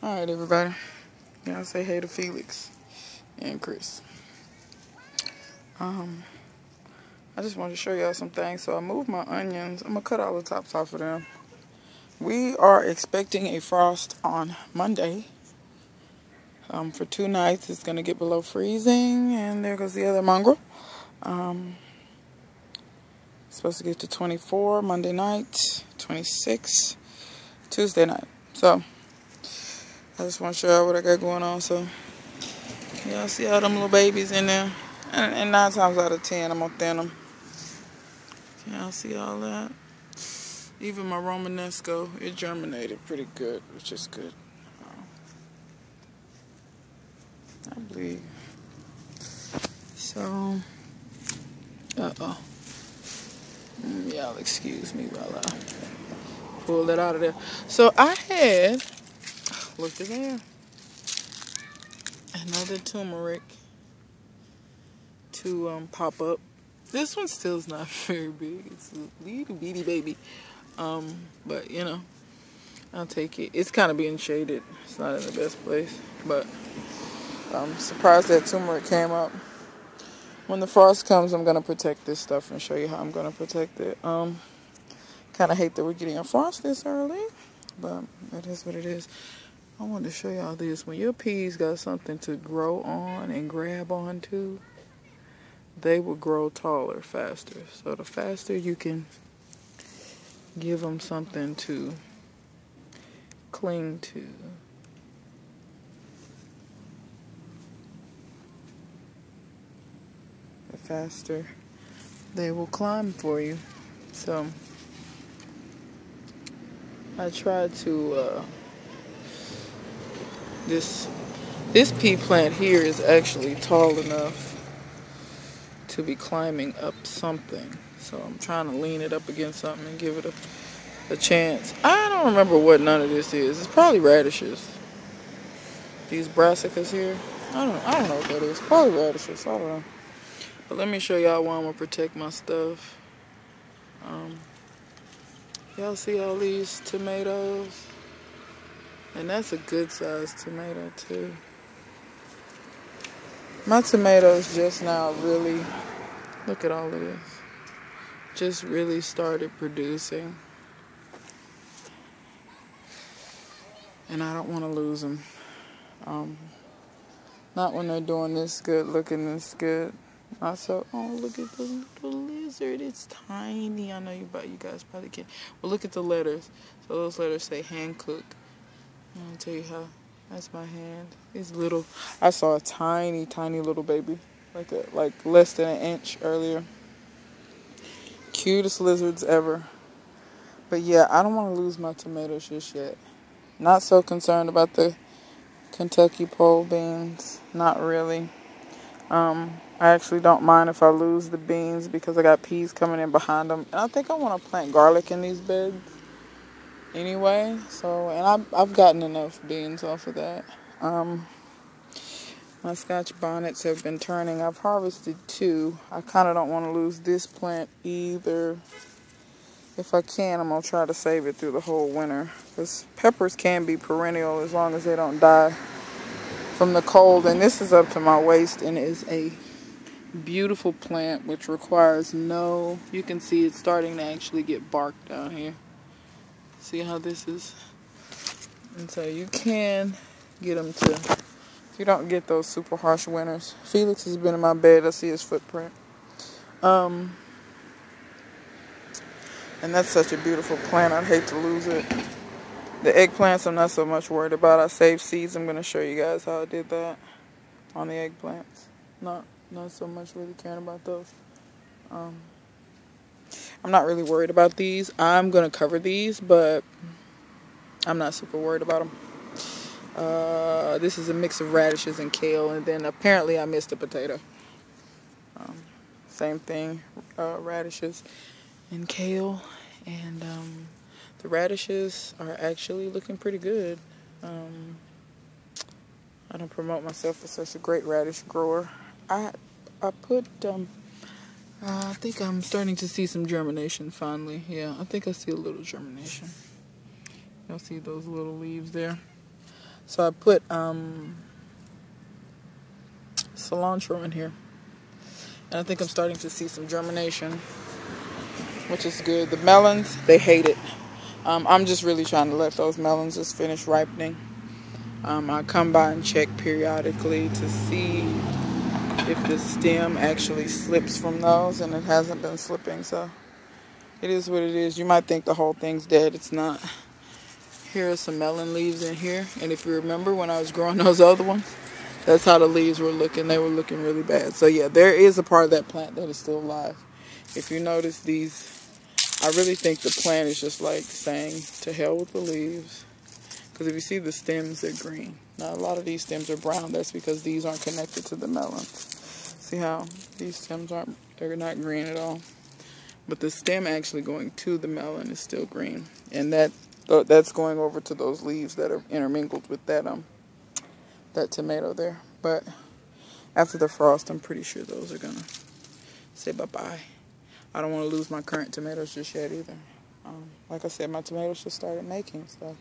Alright, everybody. Y'all say hey to Felix and Chris. I just wanted to show y'all some things. So I moved my onions. I'm going to cut all the tops off of them. We are expecting a frost on Monday. For 2 nights, it's going to get below freezing. And there goes the other mongrel. Supposed to get to 24 Monday night, 26 Tuesday night. So I just want to show y'all what I got going on. So y'all see all them little babies in there. And 9 times out of 10, I'm going to thin them. Y'all see all that? Even my Romanesco, it germinated pretty good, which is good. I believe. So, y'all excuse me while I pull that out of there. So I had, look at there, another turmeric to pop up. This one still is not very big. It's a little bitty baby. But you know, I'll take it. It's kind of being shaded. It's not in the best place, but I'm surprised that turmeric came up. When the frost comes, I'm gonna protect this stuff and show you how I'm gonna protect it. Kind of hate that we're getting a frost this early, but that is what it is. I wanted to show y'all this. When your peas got something to grow on and grab onto, they will grow taller faster. So the faster you can give them something to cling to, the faster they will climb for you. So I tried to this pea plant here is actually tall enough to be climbing up something. So I'm trying to lean it up against something and give it a chance. I don't remember what none of this is. It's probably radishes. These brassicas here. I don't know what that is. Probably radishes. I don't know. But let me show y'all why I'm gonna protect my stuff. Y'all see all these tomatoes? And that's a good sized tomato too. My tomatoes just now really, look at all of this, just really started producing. And I don't want to lose them. Not when they're doing this good, looking this good. Also, oh, look at the little lizard. It's tiny. I know you guys probably can't. But look at the letters. So those letters say hand cook. I'll tell you how. That's my hand. It's little. I saw a tiny, tiny little baby, like less than an inch earlier. Cutest lizards ever. But yeah, I don't want to lose my tomatoes just yet. Not so concerned about the Kentucky pole beans. Not really. I actually don't mind if I lose the beans because I got peas coming in behind them. And I think I want to plant garlic in these beds anyway. So, and I've gotten enough beans off of that. My Scotch bonnets have been turning. I've harvested 2. I kind of don't want to lose this plant either. If I can, I'm going to try to save it through the whole winter. Because peppers can be perennial as long as they don't die from the cold. And this is up to my waist and is a beautiful plant which requires no, you can see it's starting to actually get bark down here. See how this is? And so you can get them to, you don't get those super harsh winters. Felix has been in my bed. I see his footprint. And that's such a beautiful plant. I'd hate to lose it. The eggplants I'm not so much worried about. I saved seeds. I'm going to show you guys how I did that on the eggplants. Not so much really caring about those. I'm not really worried about these. I'm going to cover these, but I'm not super worried about them. This is a mix of radishes and kale, and then apparently I missed a potato. Same thing, radishes and kale, and the radishes are actually looking pretty good. I don't promote myself as such a great radish grower. I put, I think I'm starting to see some germination finally. Yeah, I think I see a little germination. Y'all see those little leaves there? So I put cilantro in here. And I think I'm starting to see some germination, which is good. The melons, they hate it. I'm just really trying to let those melons just finish ripening. I come by and check periodically to see if the stem actually slips from those, and it hasn't been slipping, so it is what it is. You might think the whole thing's dead. It's not. Here are some melon leaves in here, and if you remember when I was growing those other ones, that's how the leaves were looking. They were looking really bad. So yeah, there is a part of that plant that is still alive. If you notice these, I really think the plant is just like saying, to hell with the leaves. Because if you see the stems, they're green. Now, a lot of these stems are brown. That's because these aren't connected to the melons. See how these stems they're not green at all. But the stem actually going to the melon is still green. And that's going over to those leaves that are intermingled with that tomato there. But after the frost, I'm pretty sure those are gonna say bye-bye. I don't want to lose my current tomatoes just yet either. Like I said, my tomatoes just started making stuff.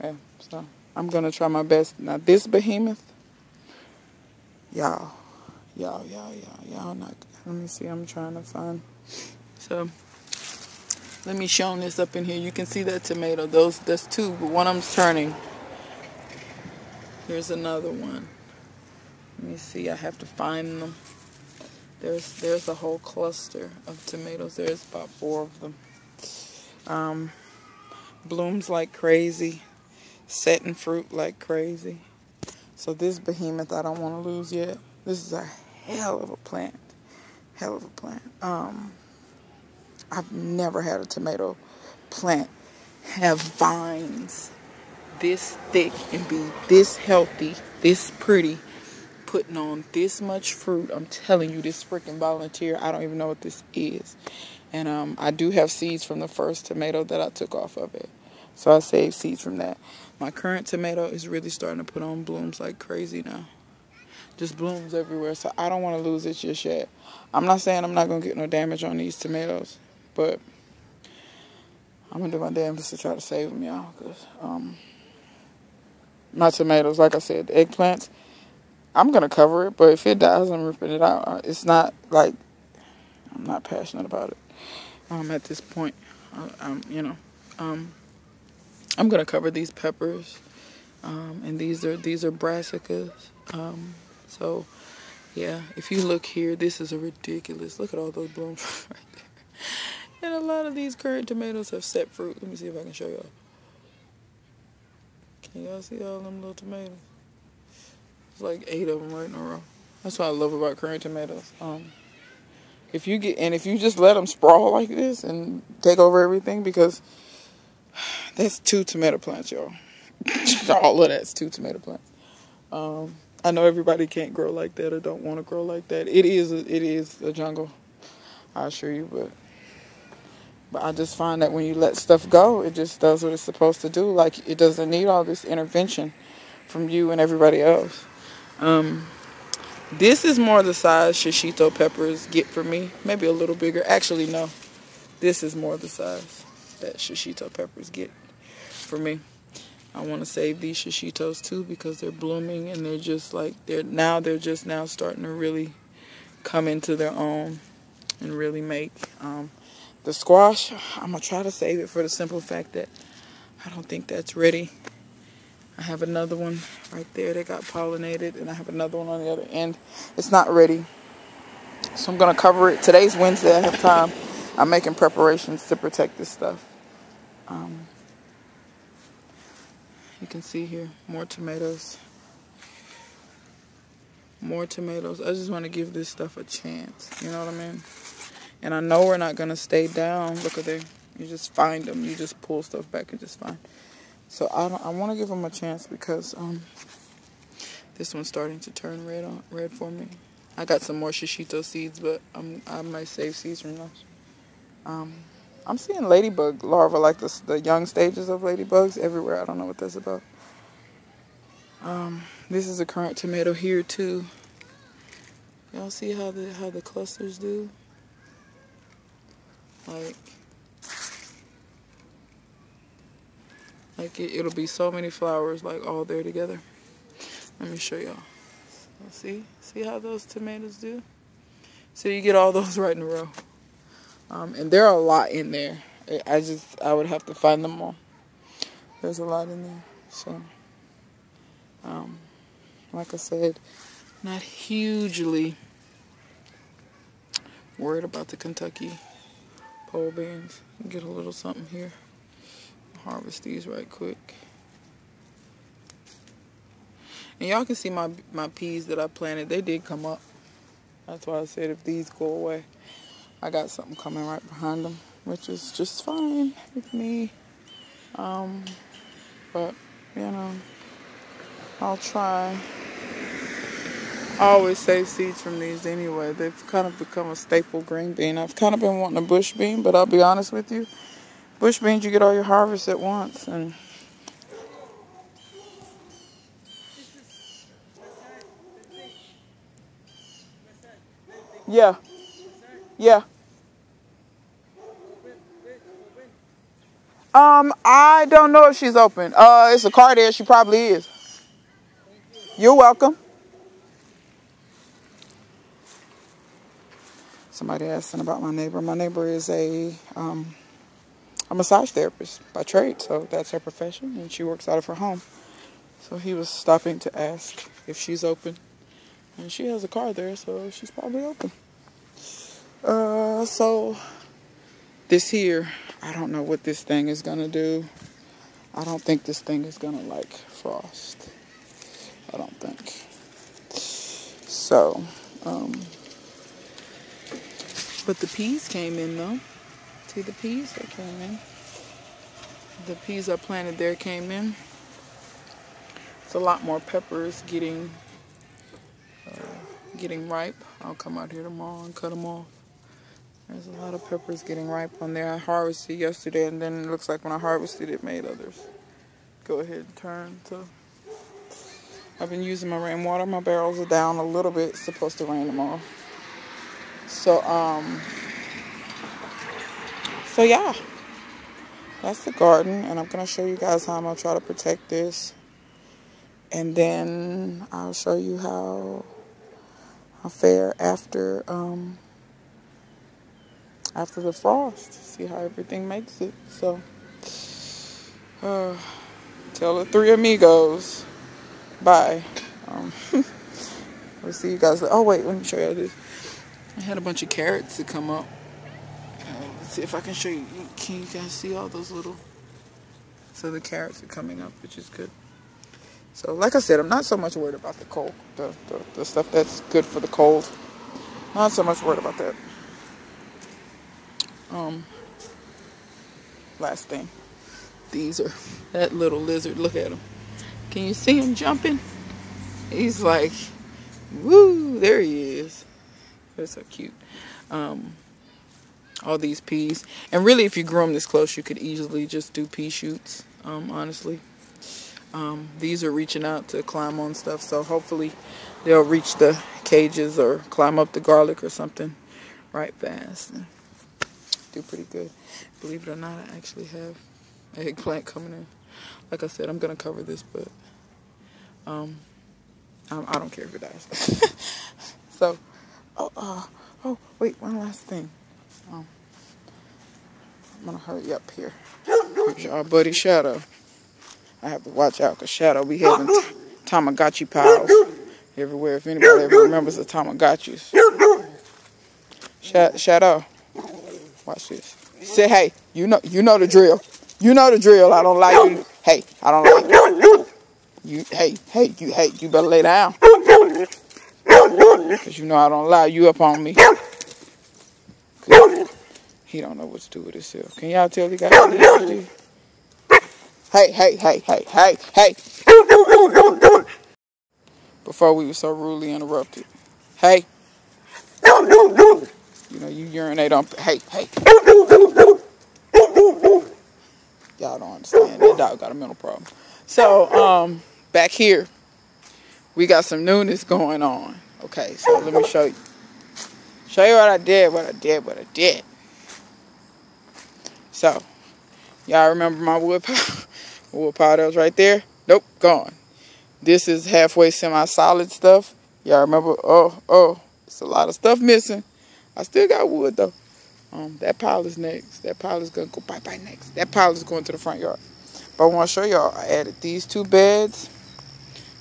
Yeah, so I'm gonna try my best. Now this behemoth, y'all not. Let me see. I'm trying to find. So let me show this up in here. You can see that tomato. That's two, but one of them's turning. Here's another one. Let me see. I have to find them. There's a whole cluster of tomatoes. There's about 4 of them. Blooms like crazy. Setting fruit like crazy. So this behemoth I don't want to lose yet. This is a hell of a plant. Hell of a plant. I've never had a tomato plant have vines this thick and be this healthy, this pretty, putting on this much fruit. I'm telling you, this freaking volunteer, I don't even know what this is. And I do have seeds from the first tomato that I took off of it. So I saved seeds from that. My current tomato is really starting to put on blooms like crazy now. Just blooms everywhere. So I don't want to lose it just yet. I'm not saying I'm not going to get no damage on these tomatoes. But I'm going to do my damnedest to try to save them, y'all. Because my tomatoes, like I said, the eggplants, I'm going to cover it. But if it dies, I'm ripping it out. It's not like, I'm not passionate about it. At this point, I'm going to cover these peppers. And these are brassicas. So, yeah, if you look here, this is a ridiculous. Look at all those blooms right there. And a lot of these current tomatoes have set fruit. Let me see if I can show y'all. Can y'all see all them little tomatoes? There's like 8 of them right in a row. That's what I love about current tomatoes. If you just let them sprawl like this and take over everything, because that's 2 tomato plants, y'all. All of that's 2 tomato plants. I know everybody can't grow like that or don't want to grow like that. It is a jungle, I assure you. But I just find that when you let stuff go, it just does what it's supposed to do. Like, it doesn't need all this intervention from you and everybody else. This is more the size shishito peppers get for me. Maybe a little bigger. Actually, no. This is more the size that shishito peppers get for me. I want to save these shishitos too because they're blooming and they're just like, they're just now starting to really come into their own and really make. The squash, I'm going to try to save it for the simple fact that I don't think that's ready. I have another one right there that got pollinated, and I have another one on the other end. It's not ready. So I'm going to cover it. Today's Wednesday. I have time. I'm making preparations to protect this stuff. You can see here, more tomatoes. More tomatoes. I just want to give this stuff a chance. You know what I mean? And I know we're not going to stay down. Look at there. You just find them. You just pull stuff back and just find. So I want to give them a chance because this one's starting to turn red for me. I got some more shishito seeds, but I might save seeds from those. I'm seeing ladybug larvae, like the young stages of ladybugs everywhere. I don't know what that's about. This is a current tomato here too. Y'all see how the clusters do? Like, Like it'll be so many flowers like all there together. Let me show y'all. See how those tomatoes do? So you get all those right in a row. And there are a lot in there. I would have to find them all. There's a lot in there. So, like I said, not hugely worried about the Kentucky pole beans. Get a little something here. Harvest these right quick. And y'all can see my peas that I planted. They did come up. That's why I said if these go away, I got something coming right behind them, which is just fine with me. But, you know, I'll try. I always save seeds from these anyway. They've kind of become a staple green bean. I've kind of been wanting a bush bean, but I'll be honest with you. Bush beans, you get all your harvest at once. And yeah. I don't know if she's open. It's a car there. She probably is. You're welcome. Somebody asking about my neighbor. My neighbor is a massage therapist by trade, so that's her profession, and she works out of her home. So he was stopping to ask if she's open, and she has a car there, so she's probably open. So this here, I don't know what this thing is gonna do. I don't think this thing is gonna like frost. I don't think. So, but the peas came in though. See the peas that came in? The peas I planted there came in. It's a lot more peppers getting ripe. I'll come out here tomorrow and cut them off. There's a lot of peppers getting ripe on there. I harvested yesterday, and then it looks like when I harvested it made others go ahead and turn. So I've been using my rainwater. My barrels are down a little bit. It's supposed to rain tomorrow. So yeah, that's the garden, and I'm gonna show you guys how I'm gonna try to protect this, and then I'll show you how I fare after the frost. See how everything makes it. So tell the three amigos bye. We'll see you guys. Oh wait, let me show you this. I had a bunch of carrots that come up. Let's see if I can show you. Can you guys see all those little? So the carrots are coming up, which is good. So like I said, I'm not so much worried about the cold, the stuff that's good for the cold. Not so much worried about that. Last thing. These are that little lizard. Look at him. Can you see him jumping? He's like, woo! There he is. They're so cute. All these peas, and really, if you grew them this close, you could easily just do pea shoots. Honestly, these are reaching out to climb on stuff, so hopefully they'll reach the cages or climb up the garlic or something right fast and do pretty good. Believe it or not, I actually have eggplant coming in. Like I said, I'm gonna cover this, but I don't care if it dies. So, oh, wait, one last thing. I'm gonna hurry up here. Here's our buddy Shadow. I have to watch out because Shadow be having Tamagotchi piles everywhere. If anybody ever remembers the Tamagotchis. Shadow, watch this. Say hey. You know the drill. You know the drill. I don't like you. Hey, I don't like you. You better lay down. Because you know I don't allow you up on me. He don't know what to do with himself. Can y'all tell he got ADHD? Hey. Before we were so rudely interrupted. Hey. You know, you urinate on... Hey. Y'all don't understand. That dog got a mental problem. So, back here, we got some newness going on. Okay, so let me show you. Show you what I did. So, y'all remember my wood Wood pile that was right there. Nope, gone. This is halfway semi-solid stuff. Y'all remember? Oh, it's a lot of stuff missing. I still got wood though. That pile is next. That pile is gonna go bye-bye next. That pile is going to the front yard. But I want to show y'all, I added these 2 beds.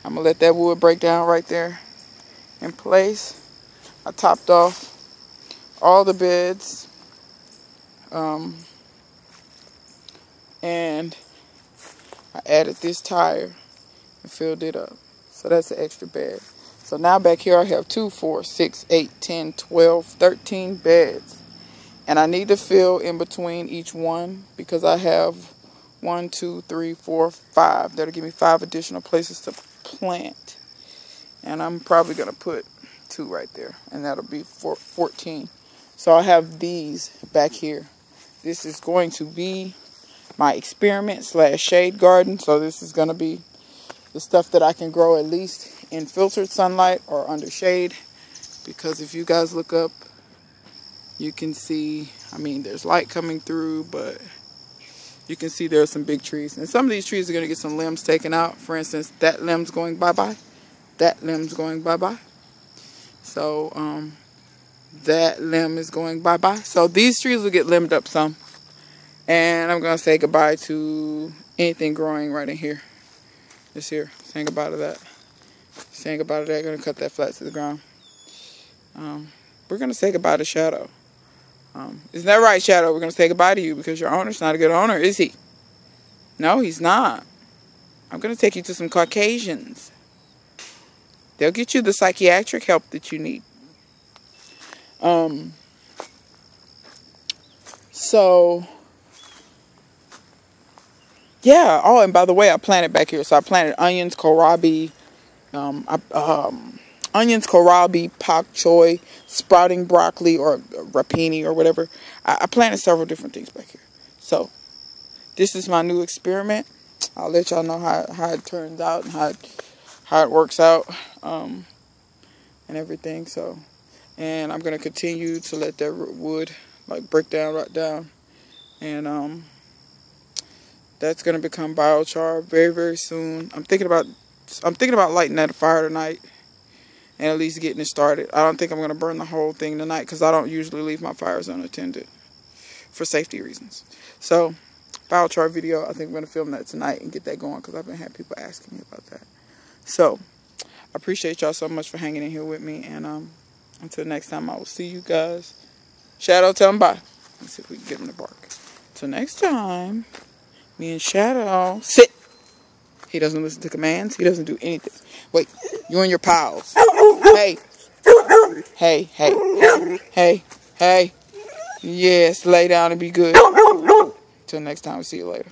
I'm gonna let that wood break down right there in place. I topped off all the beds. And I added this tire and filled it up. So that's an extra bed. So now back here I have 2, 4, 6, 8, 10, 12, 13 beds. And I need to fill in between each one because I have 1, 2, 3, 4, 5. That'll give me 5 additional places to plant. And I'm probably going to put 2 right there. And that'll be 14. So I have these back here. This is going to be my experiment / shade garden. So this is going to be the stuff that I can grow at least in filtered sunlight or under shade. Because if you guys look up, you can see, I mean, there's light coming through, but you can see there are some big trees. And some of these trees are going to get some limbs taken out. For instance, that limb's going bye-bye. That limb's going bye-bye. So, that limb is going bye-bye. So these trees will get limbed up some. And I'm going to say goodbye to anything growing right in here. This here. Saying goodbye to that. Saying goodbye to that. Going to cut that flat to the ground. We're going to say goodbye to Shadow. Isn't that right, Shadow? We're going to say goodbye to you because your owner's not a good owner, is he? No, he's not. I'm going to take you to some Caucasians. They'll get you the psychiatric help that you need. So, yeah. Oh, and by the way, I planted back here. So I planted onions, kohlrabi, pak choy, sprouting broccoli, or rapini, or whatever. I planted several different things back here. So, this is my new experiment. I'll let y'all know how it turns out and how it works out, and everything. So, and I'm gonna continue to let that wood break down right down, and that's gonna become biochar very, very soon. I'm thinking about lighting that fire tonight and at least getting it started. I don't think I'm gonna burn the whole thing tonight because I don't usually leave my fires unattended for safety reasons. So, biochar video, I think I'm gonna film that tonight and get that going because I've been having people asking me about that. So, I appreciate y'all so much for hanging in here with me, and until next time, I will see you guys. Shadow, tell him bye. Let's see if we can get him to bark. Till next time, me and Shadow, sit. He doesn't listen to commands. He doesn't do anything. Wait, you and your pals. Hey. Hey, hey, hey, hey. Yes, lay down and be good. Till next time, we'll see you later.